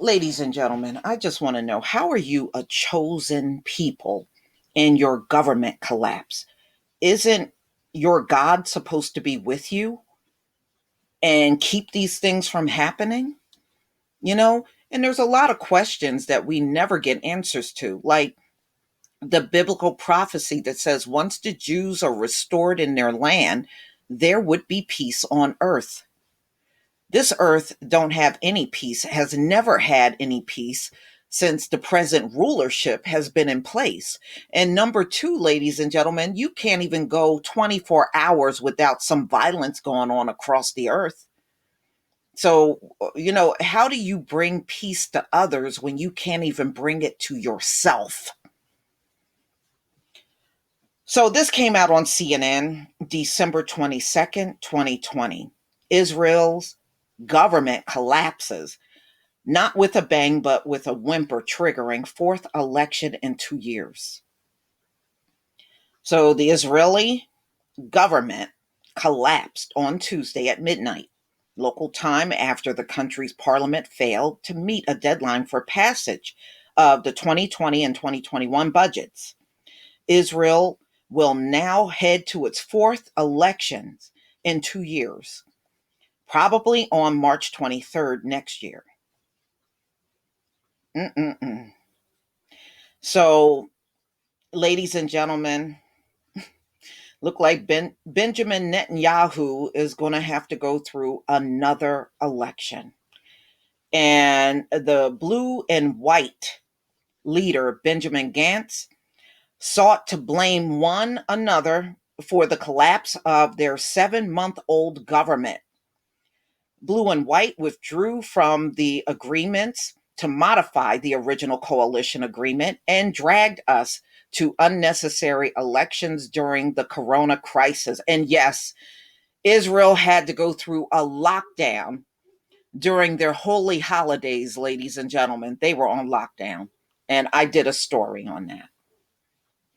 Ladies and gentlemen, I just want to know, how are you a chosen people in your government collapse? Isn't your God supposed to be with you and keep these things from happening? You know, and there's a lot of questions that we never get answers to, like the biblical prophecy that says once the Jews are restored in their land, there would be peace on earth. This earth don't have any peace, has never had any peace since the present rulership has been in place. And number two, ladies and gentlemen, you can't even go 24 hours without some violence going on across the earth. So, how do you bring peace to others when you can't even bring it to yourself? So, this came out on CNN December 22nd, 2020. Israel's government collapses, not with a bang, but with a whimper, triggering fourth election in 2 years. So the Israeli government collapsed on Tuesday at midnight, local time, after the country's parliament failed to meet a deadline for passage of the 2020 and 2021 budgets. Israel will now head to its fourth elections in 2 years, probably on March 23rd next year. Mm-mm-mm. So, ladies and gentlemen, look like Benjamin Netanyahu is going to have to go through another election. And the blue and white leader, Benjamin Gantz, sought to blame one another for the collapse of their 7-month-old government. Blue and white withdrew from the agreements to modify the original coalition agreement and dragged us to unnecessary elections during the corona crisis. And yes, Israel had to go through a lockdown during their holy holidays, ladies and gentlemen. They were on lockdown. And I did a story on that.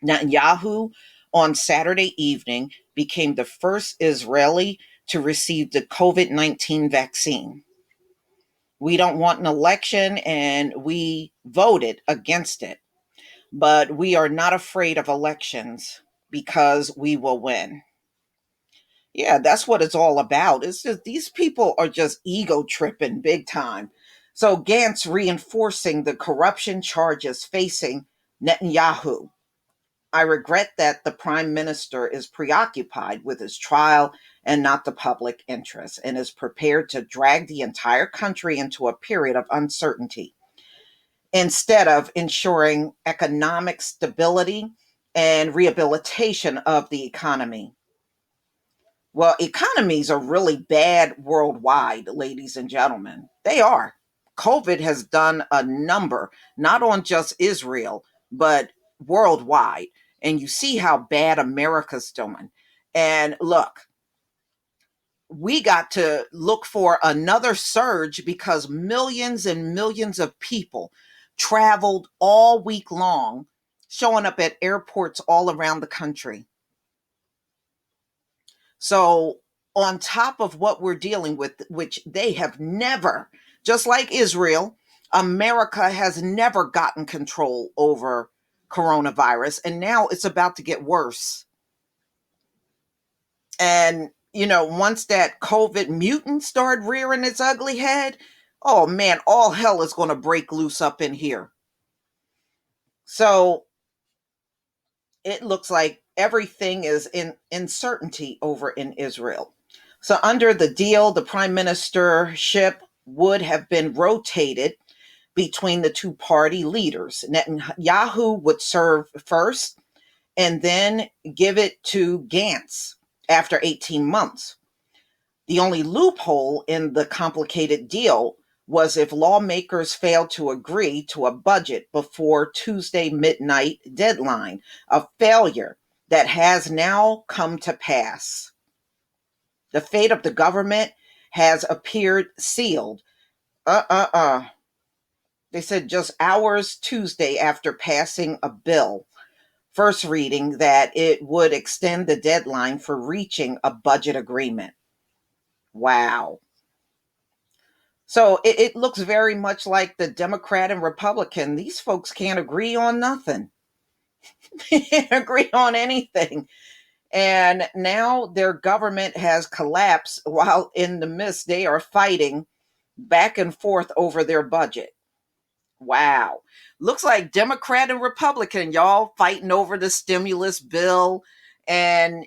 Netanyahu on Saturday evening became the first Israeli to receive the COVID-19 vaccine. We don't want an election and we voted against it. But we are not afraid of elections because we will win. Yeah, that's what it's all about. It's just these people are just ego tripping big time. So Gantz reinforcing the corruption charges facing Netanyahu. I regret that the prime minister is preoccupied with his trial and not the public interest, and is prepared to drag the entire country into a period of uncertainty instead of ensuring economic stability and rehabilitation of the economy. Well, economies are really bad worldwide, ladies and gentlemen. They are. COVID has done a number, not on just Israel, but worldwide. And you see how bad America's doing. And look, we got to look for another surge because millions and millions of people traveled all week long, showing up at airports all around the country. So, on top of what we're dealing with, which they have never, just like Israel, America has never gotten control over coronavirus. And now it's about to get worse. And, once that COVID mutant started rearing its ugly head, oh man, all hell is going to break loose up in here. So, it looks like everything is in uncertainty over in Israel. So, under the deal, the prime ministership would have been rotated between the two party leaders. Netanyahu would serve first and then give it to Gantz after 18 months. The only loophole in the complicated deal was if lawmakers failed to agree to a budget before Tuesday midnight deadline, a failure that has now come to pass. The fate of the government has appeared sealed. They said just hours Tuesday after passing a bill, first reading, that it would extend the deadline for reaching a budget agreement. Wow. So it looks very much like the Democrat and Republican. These folks can't agree on nothing. They can't agree on anything. And now their government has collapsed while in the midst they are fighting back and forth over their budget. Wow. Looks like Democrat and Republican, y'all fighting over the stimulus bill. And,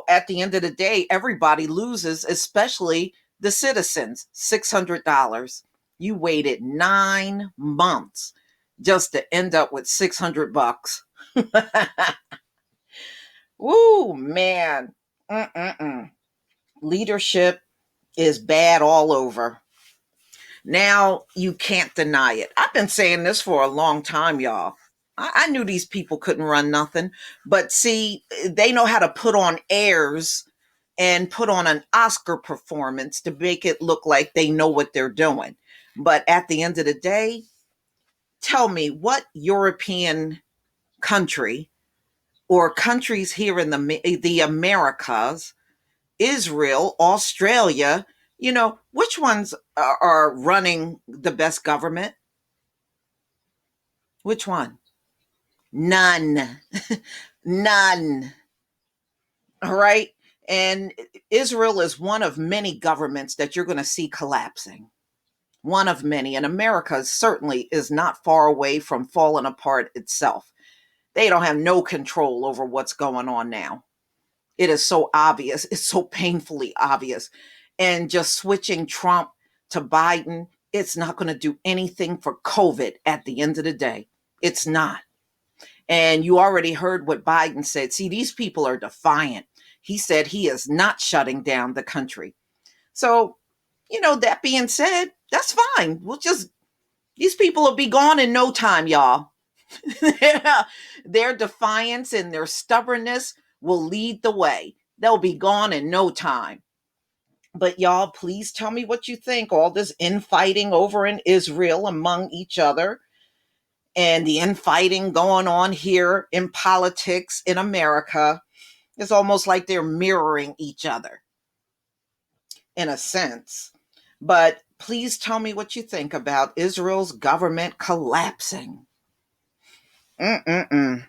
at the end of the day, everybody loses, especially the citizens. $600. You waited 9 months just to end up with $600. Woo, man. Mm-mm-mm. Leadership is bad all over. Now you can't deny it. I've been saying this for a long time, y'all. I knew these people couldn't run nothing, but see, they know how to put on airs and put on an Oscar performance to make it look like they know what they're doing. But at the end of the day, tell me what European country or countries here in the Americas, Israel, Australia, which ones are running the best government? Which one? None. None. All right. And Israel is one of many governments that you're going to see collapsing. One of many. And America certainly is not far away from falling apart itself. They don't have no control over what's going on now. It is so obvious. It's so painfully obvious. And just switching Trump to Biden, it's not going to do anything for COVID at the end of the day. It's not. And you already heard what Biden said. See, these people are defiant. He said he is not shutting down the country. So, that being said, that's fine. These people will be gone in no time, y'all. Their defiance and their stubbornness will lead the way. They'll be gone in no time. But y'all, please tell me what you think. All this infighting over in Israel among each other, and the infighting going on here in politics in America, is almost like they're mirroring each other in a sense. But please tell me what you think about Israel's government collapsing. Mm-mm-mm.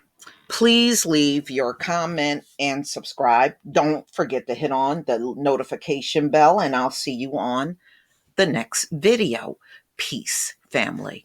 Please leave your comment and subscribe. Don't forget to hit on the notification bell, and I'll see you on the next video. Peace, family.